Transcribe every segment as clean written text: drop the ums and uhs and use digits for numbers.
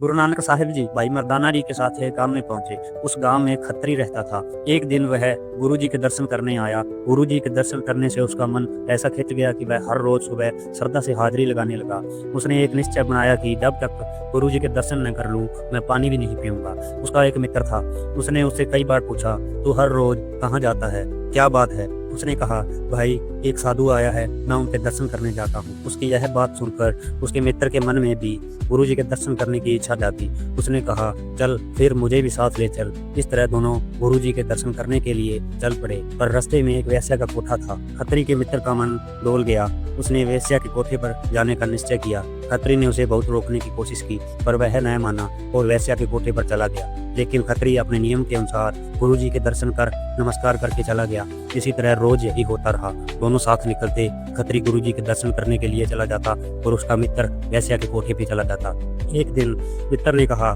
गुरु नानक साहिब जी भाई मर्दाना जी के साथ एक गांव में पहुंचे। उस गांव में एक खत्री रहता था। एक दिन वह गुरु जी के दर्शन करने आया। गुरु जी के दर्शन करने से उसका मन ऐसा खिंच गया कि वह हर रोज सुबह श्रद्धा से हाजिरी लगाने लगा। उसने एक निश्चय बनाया कि जब तक गुरु जी के दर्शन न कर लूं मैं पानी भी नहीं पीऊंगा। उसका एक मित्र था। उसने उससे कई बार पूछा, तू हर रोज कहाँ जाता है, क्या बात है? उसने कहा, भाई एक साधु आया है, मैं उनके दर्शन करने जाता हूँ। उसकी यह बात सुनकर उसके मित्र के मन में भी गुरु जी के दर्शन करने की इच्छा जागी। उसने कहा, चल फिर मुझे भी साथ ले चल। इस तरह दोनों गुरु जी के दर्शन करने के लिए चल पड़े। पर रास्ते में एक वेश्या का कोठा था। खत्री के मित्र का मन डोल गया। उसने वेश्या के कोठे पर जाने का निश्चय किया। खत्री ने उसे बहुत रोकने की कोशिश की, पर वह न माना और वेश्या के कोठे पर चला गया। लेकिन खत्री अपने नियम के अनुसार गुरु जी के दर्शन कर नमस्कार करके चला गया। इसी तरह रोज यही होता रहा। दोनों साथ निकलते। खत्री गुरु जी के दर्शन करने के लिए चला जाता और उसका मित्र वेश्या के कोठे पे चला जाता। एक दिन मित्र ने कहा,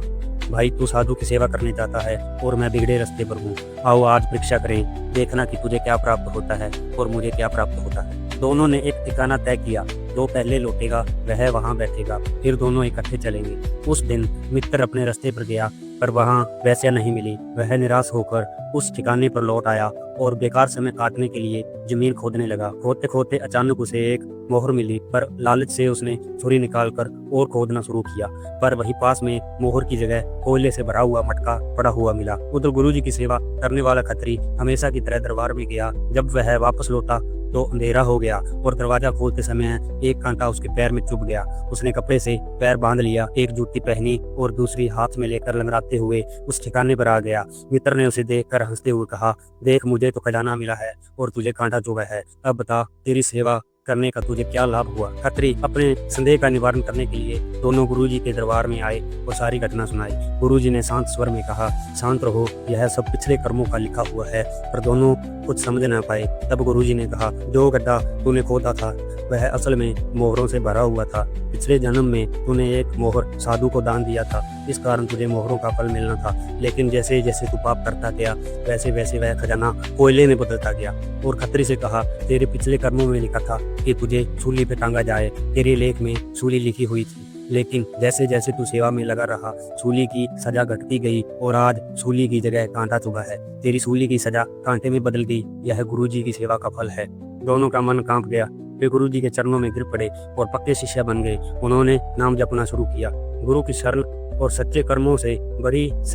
भाई तू साधु की सेवा करने जाता है और मैं बिगड़े रास्ते पर हूँ। आओ आज परीक्षा करें, देखना कि तुझे क्या प्राप्त होता है और मुझे क्या प्राप्त होता है। दोनों ने एक ठिकाना तय किया। जो पहले लौटेगा वह वहां बैठेगा, फिर दोनों इकट्ठे चलेंगे। उस दिन मित्र अपने रास्ते पर गया, पर वहां वेश्या नहीं मिली। वह निराश होकर उस ठिकाने पर लौट आया और बेकार समय काटने के लिए जमीन खोदने लगा। खोदते खोदते अचानक उसे एक मोहर मिली, पर लालच से उसने छुरी निकालकर और खोदना शुरू किया। पर वहीं पास में मोहर की जगह कोयले से भरा हुआ मटका पड़ा हुआ मिला। उधर गुरु जी की सेवा करने वाला खत्री हमेशा की तरह दरबार में गया। जब वह वापस लौटा तो अंधेरा हो गया और दरवाजा खोलते समय एक कांटा उसके पैर में चुभ गया। उसने कपड़े से पैर बांध लिया, एक जूती पहनी और दूसरी हाथ में लेकर लंगड़ाते हुए उस ठिकाने पर आ गया। मित्र ने उसे देखकर हंसते हुए कहा, देख मुझे तो खजाना मिला है और तुझे कांटा चुभा है। अब बता तेरी सेवा करने का तुझे क्या लाभ हुआ? खत्री अपने संदेह का निवारण करने के लिए दोनों गुरुजी के दरबार में आए और सारी घटना सुनाई। गुरुजी ने शांत स्वर में कहा, शांत रहो, यह सब पिछले कर्मों का लिखा हुआ है। पर दोनों कुछ समझ न पाए। तब गुरुजी ने कहा, जो गड्ढा तूने खोदा था वह असल में मोहरों से भरा हुआ था। पिछले जन्म में तूने एक मोहर साधु को दान दिया था, इस कारण तुझे मोहरों का फल मिलना था। लेकिन जैसे जैसे तू पाप करता गया वैसे वैसे वह खजाना कोयले में बदलता गया। और खत्री से कहा, तेरे पिछले कर्मों में लिखा था कि तुझे सूली पे टांगा जाए। तेरे लेख में सूली लिखी हुई थी, लेकिन जैसे जैसे तू सेवा में लगा रहा सूली की सजा घटती गई और आज सूली की जगह कांटा चुभा है। तेरी सूली की सजा कांटे में बदल गई। यह गुरुजी की सेवा का फल है। दोनों का मन कांप गया। वे गुरुजी के चरणों में गिर पड़े और पक्के शिष्य बन गए। उन्होंने नाम जपना शुरू किया। गुरु की शरण और सच्चे कर्मों से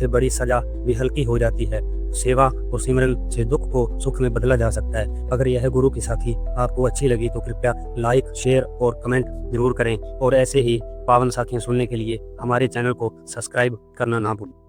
बड़ी सजा भी हल्की हो जाती है। सेवा और सिमरन से दुख को सुख में बदला जा सकता है। अगर यह गुरु की साखी आपको अच्छी लगी तो कृपया लाइक, शेयर और कमेंट जरूर करें और ऐसे ही पावन साखियां सुनने के लिए हमारे चैनल को सब्सक्राइब करना ना भूलें।